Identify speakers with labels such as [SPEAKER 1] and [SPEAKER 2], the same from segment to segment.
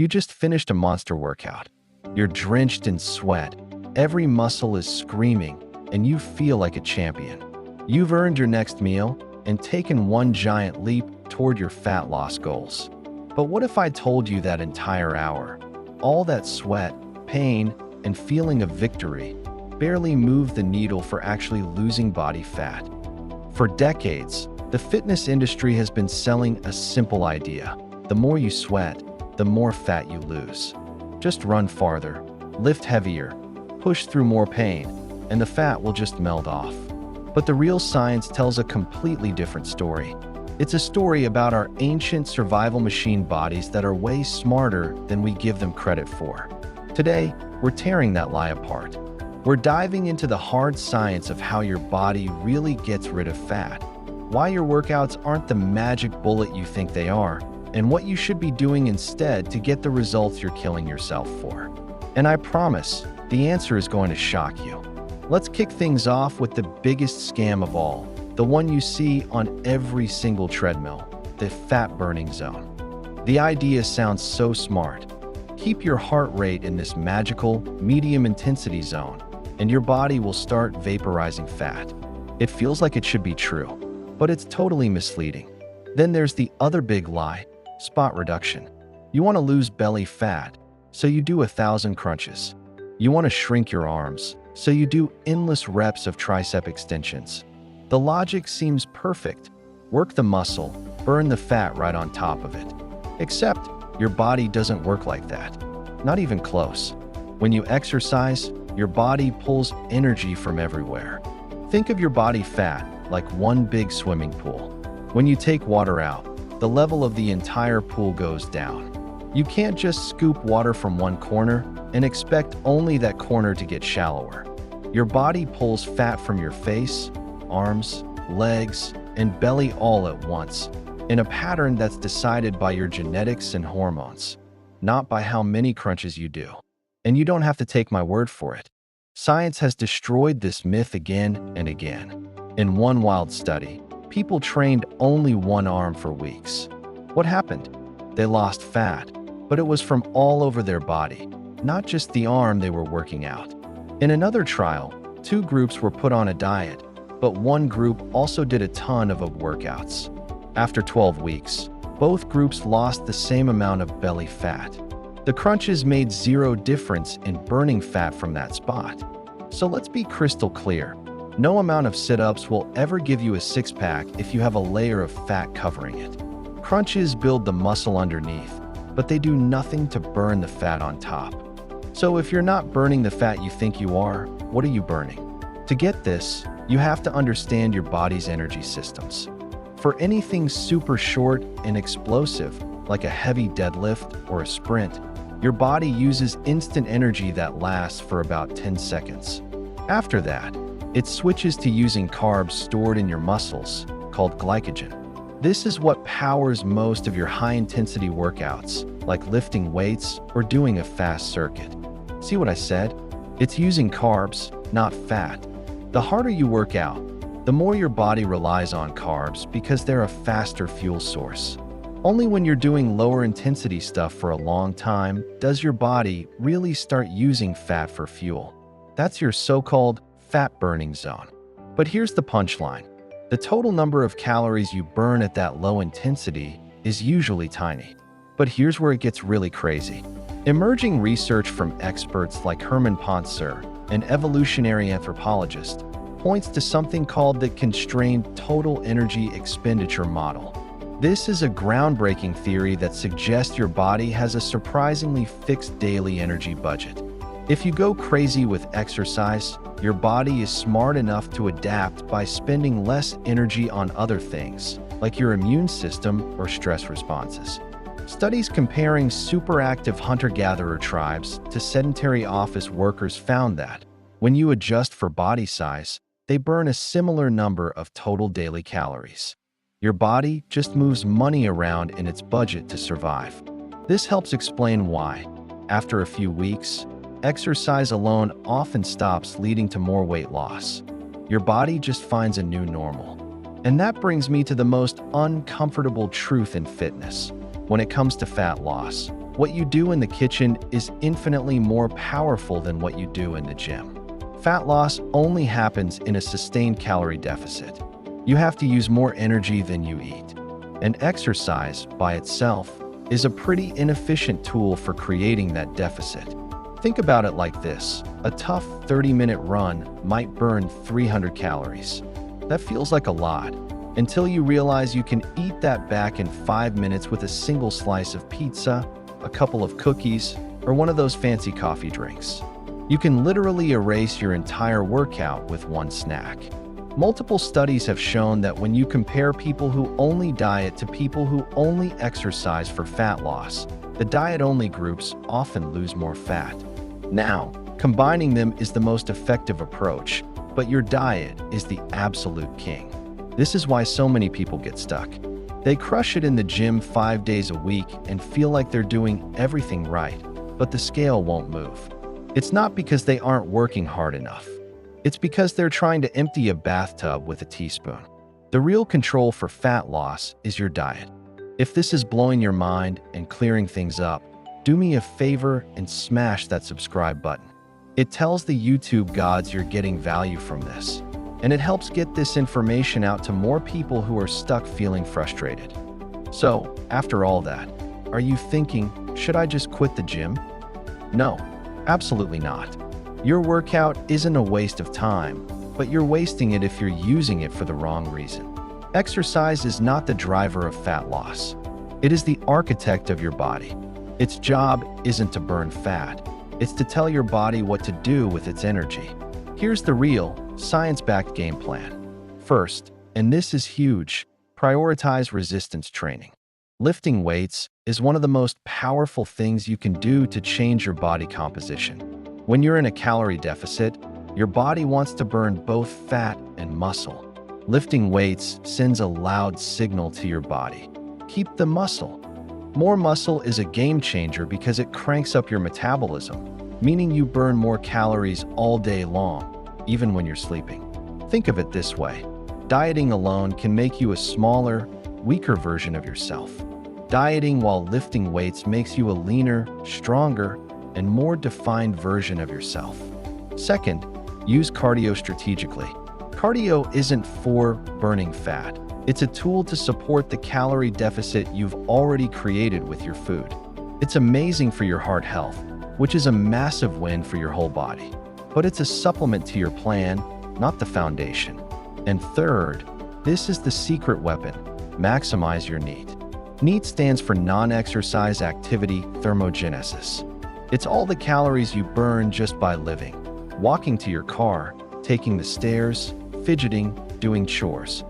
[SPEAKER 1] You just finished a monster workout. You're drenched in sweat, every muscle is screaming, and you feel like a champion. You've earned your next meal and taken one giant leap toward your fat loss goals. But what if I told you that entire hour, all that sweat, pain, and feeling of victory barely moved the needle for actually losing body fat? For decades, the fitness industry has been selling a simple idea. The more you sweat, the more fat you lose. Just run farther, lift heavier, push through more pain, and the fat will just melt off. But the real science tells a completely different story. It's a story about our ancient survival machine bodies that are way smarter than we give them credit for. Today, we're tearing that lie apart. We're diving into the hard science of how your body really gets rid of fat, why your workouts aren't the magic bullet you think they are, and what you should be doing instead to get the results you're killing yourself for. And I promise, the answer is going to shock you. Let's kick things off with the biggest scam of all, the one you see on every single treadmill, the fat-burning zone. The idea sounds so smart. Keep your heart rate in this magical, medium-intensity zone, and your body will start vaporizing fat. It feels like it should be true, but it's totally misleading. Then there's the other big lie, spot reduction. You want to lose belly fat, so you do 1,000 crunches. You want to shrink your arms, so you do endless reps of tricep extensions. The logic seems perfect. Work the muscle, burn the fat right on top of it. Except, your body doesn't work like that. Not even close. When you exercise, your body pulls energy from everywhere. Think of your body fat like one big swimming pool. When you take water out, the level of the entire pool goes down. You can't just scoop water from one corner and expect only that corner to get shallower. Your body pulls fat from your face, arms, legs, and belly all at once, in a pattern that's decided by your genetics and hormones, not by how many crunches you do. And you don't have to take my word for it. Science has destroyed this myth again and again. In one wild study, people trained only one arm for weeks. What happened? They lost fat, but it was from all over their body, not just the arm they were working out. In another trial, 2 groups were put on a diet, but one group also did a ton of workouts. After 12 weeks, both groups lost the same amount of belly fat. The crunches made zero difference in burning fat from that spot. So let's be crystal clear. No amount of sit-ups will ever give you a six-pack if you have a layer of fat covering it. Crunches build the muscle underneath, but they do nothing to burn the fat on top. So if you're not burning the fat you think you are, what are you burning? To get this, you have to understand your body's energy systems. For anything super short and explosive, like a heavy deadlift or a sprint, your body uses instant energy that lasts for about 10 seconds. After that, it switches to using carbs stored in your muscles, called glycogen. This is what powers most of your high-intensity workouts, like lifting weights or doing a fast circuit. See what I said? It's using carbs, not fat. The harder you work out, the more your body relies on carbs because they're a faster fuel source. Only when you're doing lower intensity stuff for a long time does your body really start using fat for fuel. That's your so-called fat-burning zone. But here's the punchline. The total number of calories you burn at that low intensity is usually tiny. But here's where it gets really crazy. Emerging research from experts like Herman Pontzer, an evolutionary anthropologist, points to something called the constrained total energy expenditure model. This is a groundbreaking theory that suggests your body has a surprisingly fixed daily energy budget. If you go crazy with exercise, your body is smart enough to adapt by spending less energy on other things, like your immune system or stress responses. Studies comparing superactive hunter-gatherer tribes to sedentary office workers found that, when you adjust for body size, they burn a similar number of total daily calories. Your body just moves money around in its budget to survive. This helps explain why, after a few weeks, exercise alone often stops leading to more weight loss. Your body just finds a new normal. And that brings me to the most uncomfortable truth in fitness. When it comes to fat loss, What you do in the kitchen is infinitely more powerful than what you do in the gym. Fat loss only happens in a sustained calorie deficit. You have to use more energy than you eat. And exercise, by itself, is a pretty inefficient tool for creating that deficit. Think about it like this. A tough 30-minute run might burn 300 calories. That feels like a lot, until you realize you can eat that back in 5 minutes with a single slice of pizza, a couple of cookies, or one of those fancy coffee drinks. You can literally erase your entire workout with one snack. Multiple studies have shown that when you compare people who only diet to people who only exercise for fat loss, the diet-only groups often lose more fat. Now, combining them is the most effective approach, but your diet is the absolute king. This is why so many people get stuck. They crush it in the gym 5 days a week and feel like they're doing everything right, but the scale won't move. It's not because they aren't working hard enough. It's because they're trying to empty a bathtub with a teaspoon. The real control for fat loss is your diet. If this is blowing your mind and clearing things up, do me a favor and smash that subscribe button. It tells the YouTube gods you're getting value from this, and it helps get this information out to more people who are stuck feeling frustrated. So, after all that, are you thinking, should I just quit the gym? No, absolutely not. Your workout isn't a waste of time, but you're wasting it if you're using it for the wrong reason. Exercise is not the driver of fat loss. It is the architect of your body. Its job isn't to burn fat. It's to tell your body what to do with its energy. Here's the real, science-backed game plan. First, and this is huge, prioritize resistance training. Lifting weights is one of the most powerful things you can do to change your body composition. When you're in a calorie deficit, your body wants to burn both fat and muscle. Lifting weights sends a loud signal to your body. Keep the muscle. More muscle is a game changer because it cranks up your metabolism, meaning you burn more calories all day long, even when you're sleeping. Think of it this way. Dieting alone can make you a smaller, weaker version of yourself. Dieting while lifting weights makes you a leaner, stronger, and more defined version of yourself. Second, use cardio strategically. Cardio isn't for burning fat. It's a tool to support the calorie deficit you've already created with your food. It's amazing for your heart health, which is a massive win for your whole body. But it's a supplement to your plan, not the foundation. And third, this is the secret weapon: maximize your NEAT. NEAT stands for non-exercise activity thermogenesis. It's all the calories you burn just by living, walking to your car, taking the stairs, fidgeting, doing chores.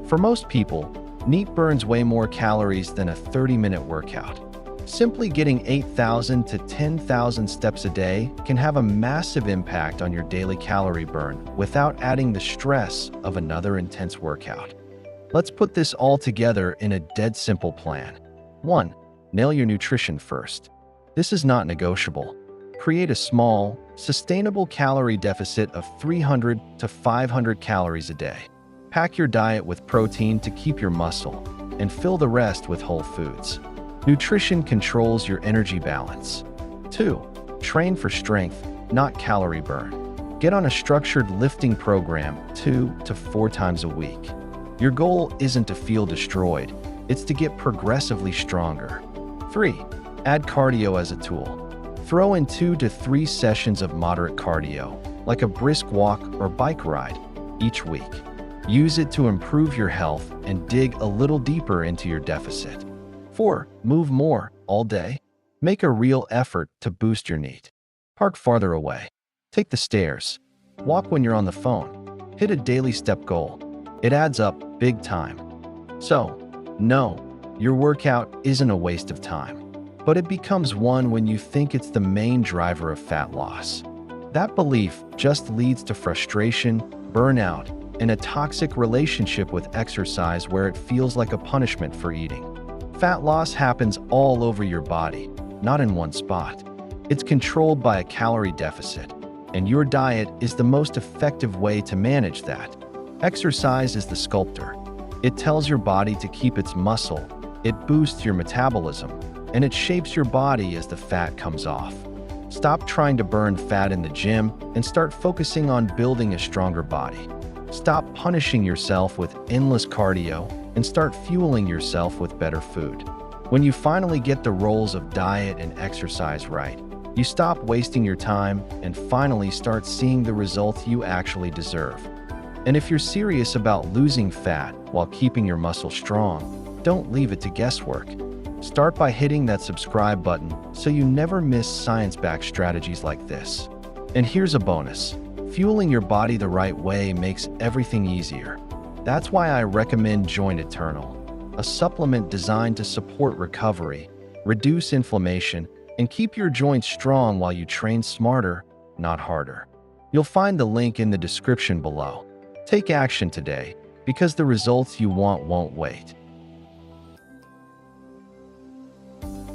[SPEAKER 1] For most people, NEAT burns way more calories than a 30-minute workout. Simply getting 8,000 to 10,000 steps a day can have a massive impact on your daily calorie burn without adding the stress of another intense workout. Let's put this all together in a dead simple plan. 1. Nail your nutrition first. This is not negotiable. Create a small, sustainable calorie deficit of 300 to 500 calories a day. Pack your diet with protein to keep your muscle, and fill the rest with whole foods. Nutrition controls your energy balance. 2. Train for strength, not calorie burn. Get on a structured lifting program 2 to 4 times a week. Your goal isn't to feel destroyed, it's to get progressively stronger. 3. Add cardio as a tool. Throw in 2 to 3 sessions of moderate cardio, like a brisk walk or bike ride, each week. Use it to improve your health and dig a little deeper into your deficit. 4. Move more all day. Make a real effort to boost your NEAT. Park farther away. Take the stairs. Walk when you're on the phone. Hit a daily step goal. It adds up big time. So, no, your workout isn't a waste of time, but it becomes one when you think it's the main driver of fat loss. That belief just leads to frustration, burnout, and a toxic relationship with exercise where it feels like a punishment for eating. Fat loss happens all over your body, not in one spot. It's controlled by a calorie deficit, and your diet is the most effective way to manage that. Exercise is the sculptor. It tells your body to keep its muscle, it boosts your metabolism, and it shapes your body as the fat comes off. Stop trying to burn fat in the gym and start focusing on building a stronger body. Stop punishing yourself with endless cardio and start fueling yourself with better food. When you finally get the roles of diet and exercise right, you stop wasting your time and finally start seeing the results you actually deserve. And if you're serious about losing fat while keeping your muscle strong, don't leave it to guesswork. Start by hitting that subscribe button so you never miss science-backed strategies like this. And here's a bonus. Fueling your body the right way makes everything easier. That's why I recommend Joint Eternal, a supplement designed to support recovery, reduce inflammation, and keep your joints strong while you train smarter, not harder. You'll find the link in the description below. Take action today, because the results you want won't wait.